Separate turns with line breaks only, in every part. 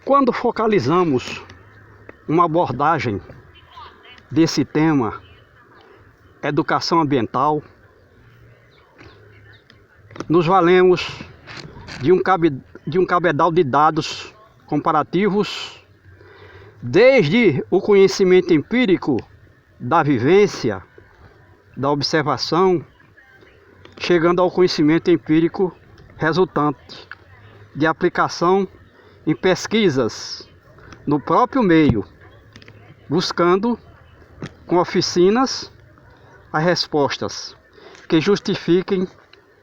Quando focalizamos uma abordagem desse tema, educação ambiental, nos valemos de um cabedal de dados comparativos, desde o conhecimento empírico da vivência, da observação, chegando ao conhecimento empírico resultante de aplicação em pesquisas no próprio meio, buscando com oficinas as respostas que justifiquem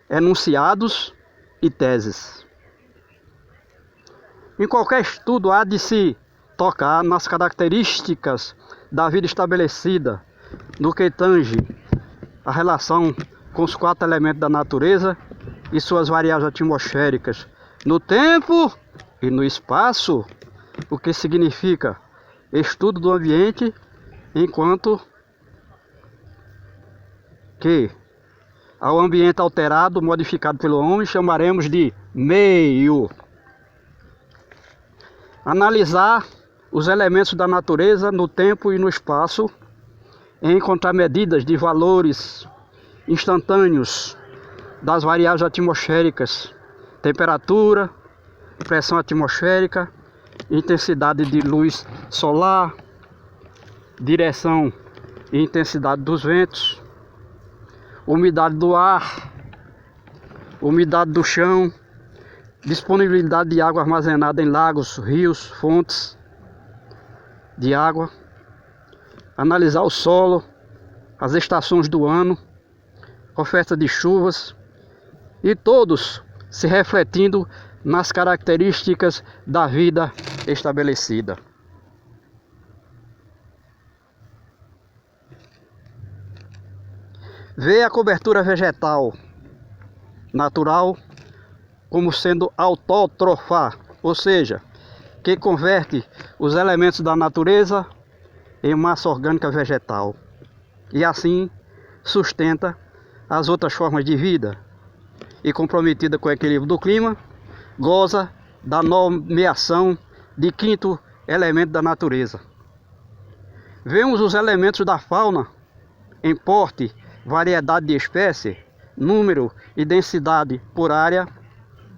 enunciados e teses. Em qualquer estudo há de se tocar nas características da vida estabelecida, no que tange a relação com os 4 elementos da natureza e suas variáveis atmosféricas, no tempo e no espaço, o que significa estudo do ambiente, enquanto que ao ambiente alterado, modificado pelo homem, chamaremos de meio. Analisar os elementos da natureza no tempo e no espaço, e encontrar medidas de valores instantâneos das variáveis atmosféricas, temperatura, pressão atmosférica, intensidade de luz solar, direção e intensidade dos ventos, umidade do ar, umidade do chão, disponibilidade de água armazenada em lagos, rios, fontes de água, analisar o solo, as estações do ano, oferta de chuvas, e todos se refletindo nas características da vida estabelecida. Vê a cobertura vegetal natural como sendo autótrofa, ou seja, que converte os elementos da natureza em massa orgânica vegetal e assim sustenta as outras formas de vida, e comprometida com o equilíbrio do clima, goza da nomeação de 5º elemento da natureza. Vemos os elementos da fauna em porte, variedade de espécie, número e densidade por área,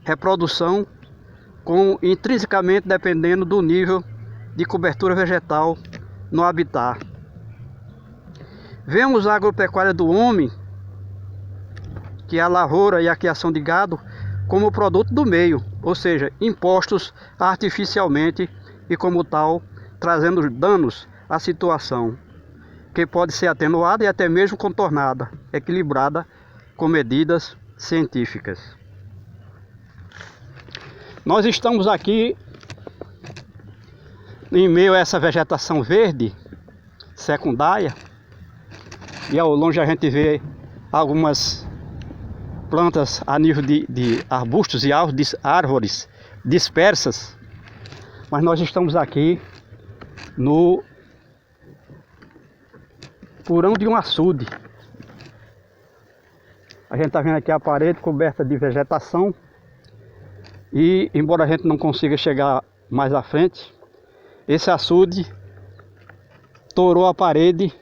reprodução, com intrinsecamente dependendo do nível de cobertura vegetal no habitat. Vemos a agropecuária do homem, que é a lavoura e a criação de gado, como produto do meio, ou seja, impostos artificialmente e como tal, trazendo danos à situação, que pode ser atenuada e até mesmo contornada, equilibrada com medidas científicas. Nós estamos aqui em meio a essa vegetação verde secundária, e ao longe a gente vê algumas plantas a nível de arbustos e árvores dispersas, mas nós estamos aqui no porão de um açude. A gente está vendo aqui a parede coberta de vegetação, e embora a gente não consiga chegar mais à frente, esse açude torou a parede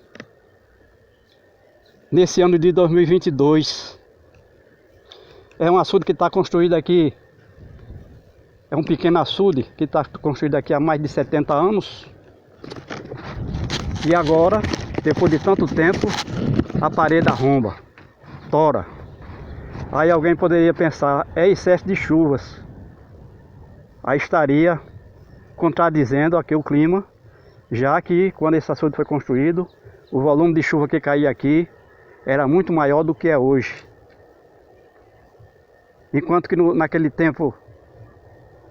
nesse ano de 2022. É um açude que está construído aqui, é um pequeno açude que está construído aqui há mais de 70 anos. E agora, depois de tanto tempo, a parede arromba, tora. Aí alguém poderia pensar, é excesso de chuvas. Aí estaria contradizendo aqui o clima, já que quando esse açude foi construído, o volume de chuva que caía aqui era muito maior do que é hoje. Enquanto que naquele tempo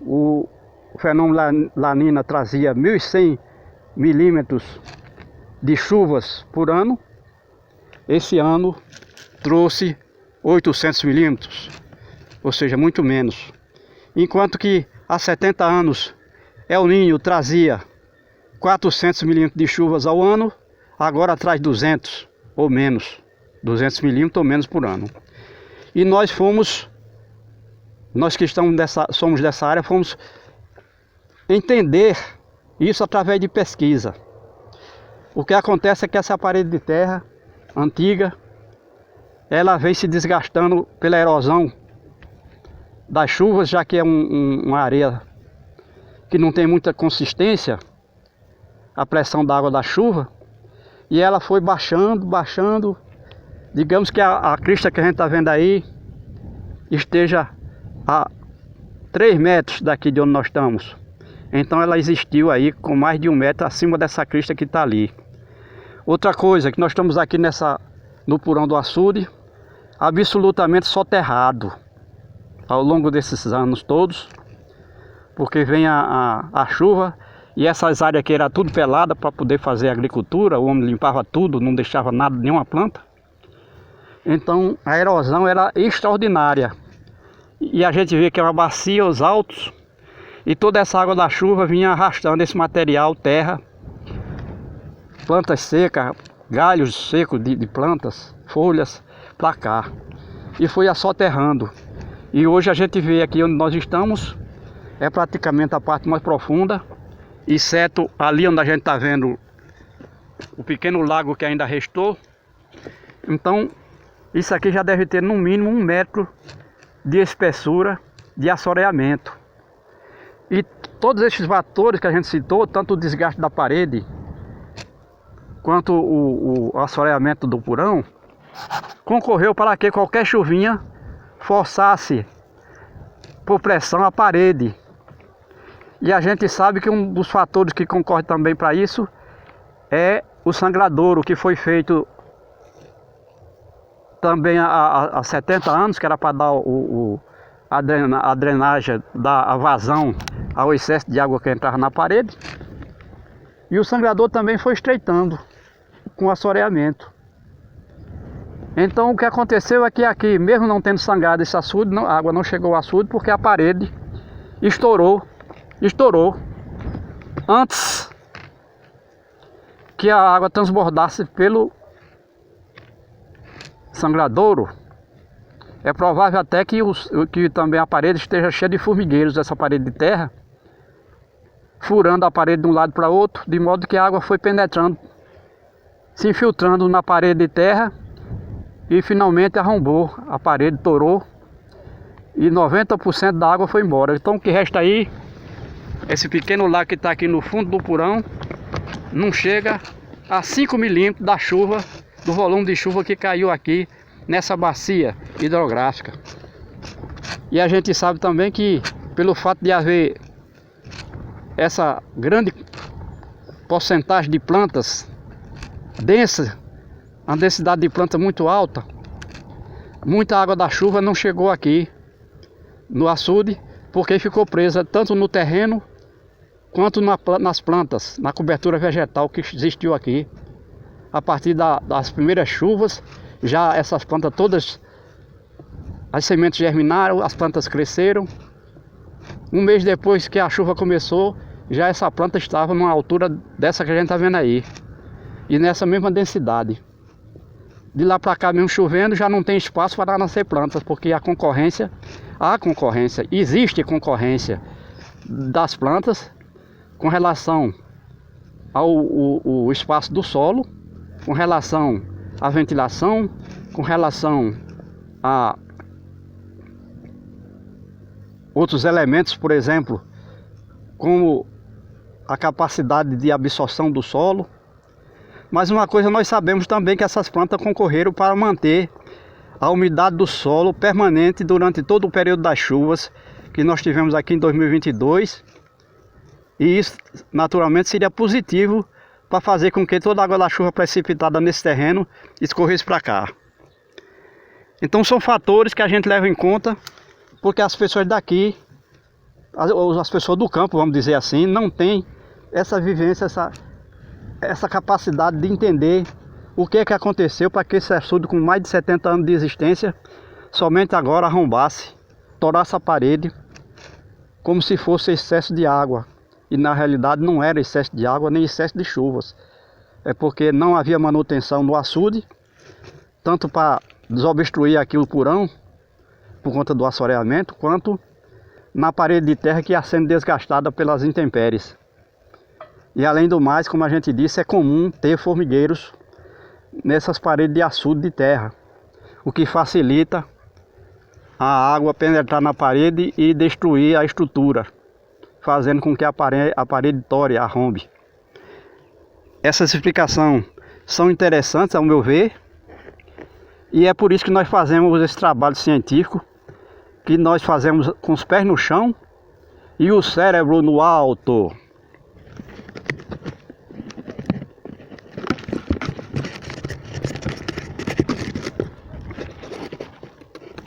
o fenômeno La Nina trazia 1.100 milímetros de chuvas por ano, esse ano trouxe 800 milímetros, ou seja, muito menos. Enquanto que há 70 anos El Niño trazia 400 milímetros de chuvas ao ano, agora traz 200 ou menos, 200 milímetros ou menos por ano. E nós que somos dessa área, fomos entender isso através de pesquisa. O que acontece é que essa parede de terra antiga, ela vem se desgastando pela erosão das chuvas, já que é uma areia que não tem muita consistência, a pressão da água da chuva, e ela foi baixando. Digamos que a crista que a gente está vendo aí esteja a 3 metros daqui de onde nós estamos. Então ela existiu aí com mais de 1 metro acima dessa crista que está ali. Outra coisa, que nós estamos aqui no Purão do Açude, absolutamente soterrado ao longo desses anos todos, porque vem a chuva e essas áreas aqui eram tudo pelada para poder fazer agricultura, o homem limpava tudo, não deixava nada, nenhuma planta. Então a erosão era extraordinária. E a gente vê que é uma bacia, os altos, e toda essa água da chuva vinha arrastando esse material, terra, plantas secas, galhos secos de plantas, folhas, para cá. E foi assoterrando. E hoje a gente vê aqui onde nós estamos, é praticamente a parte mais profunda, exceto ali onde a gente está vendo o pequeno lago que ainda restou. Então, isso aqui já deve ter no mínimo 1 metro de espessura de assoreamento. E todos esses fatores que a gente citou, tanto o desgaste da parede, quanto o assoreamento do Purão, concorreu para que qualquer chuvinha forçasse por pressão a parede. E a gente sabe que um dos fatores que concorre também para isso é o sangradouro, que foi feito também há 70 anos, que era para dar a drenagem, dar a vazão ao excesso de água que entrava na parede. E o sangrador também foi estreitando com o assoreamento. Então o que aconteceu é que aqui, mesmo não tendo sangrado esse açude, a água não chegou ao açude porque a parede estourou antes que a água transbordasse pelo sangradouro. É provável até que também a parede esteja cheia de formigueiros, essa parede de terra, furando a parede de um lado para outro, de modo que a água foi penetrando, se infiltrando na parede de terra e finalmente arrombou a parede, torou e 90% da água foi embora. Então o que resta aí, esse pequeno lago que está aqui no fundo do Purão, não chega a 5 milímetros da chuva, do volume de chuva que caiu aqui nessa bacia hidrográfica. E a gente sabe também que pelo fato de haver essa grande porcentagem de plantas densas, a densidade de planta muito alta, muita água da chuva não chegou aqui no açude, porque ficou presa tanto no terreno quanto nas plantas, na cobertura vegetal que existiu aqui. A partir das primeiras chuvas, já essas plantas todas, as sementes germinaram, as plantas cresceram. Um mês depois que a chuva começou, já essa planta estava numa altura dessa que a gente está vendo aí, e nessa mesma densidade. De lá para cá, mesmo chovendo, já não tem espaço para nascer plantas, porque existe concorrência das plantas com relação ao espaço do solo, com relação à ventilação, com relação a outros elementos, por exemplo, como a capacidade de absorção do solo. Mas uma coisa nós sabemos também, que essas plantas concorreram para manter a umidade do solo permanente durante todo o período das chuvas que nós tivemos aqui em 2022. E isso naturalmente seria positivo para fazer com que toda a água da chuva precipitada nesse terreno escorresse para cá. Então são fatores que a gente leva em conta, porque as pessoas daqui, as pessoas do campo, vamos dizer assim, não têm essa vivência, essa capacidade de entender o que é que aconteceu para que esse açude com mais de 70 anos de existência somente agora arrombasse, torasse a parede como se fosse excesso de água. E na realidade não era excesso de água nem excesso de chuvas. É porque não havia manutenção no açude, tanto para desobstruir aqui o Purão por conta do assoreamento, quanto na parede de terra que ia sendo desgastada pelas intempéries. E além do mais, como a gente disse, é comum ter formigueiros nessas paredes de açude de terra, o que facilita a água penetrar na parede e destruir a estrutura, fazendo com que a parede tore, arrombe. Essas explicações são interessantes ao meu ver, e é por isso que nós fazemos esse trabalho científico, que nós fazemos com os pés no chão e o cérebro no alto.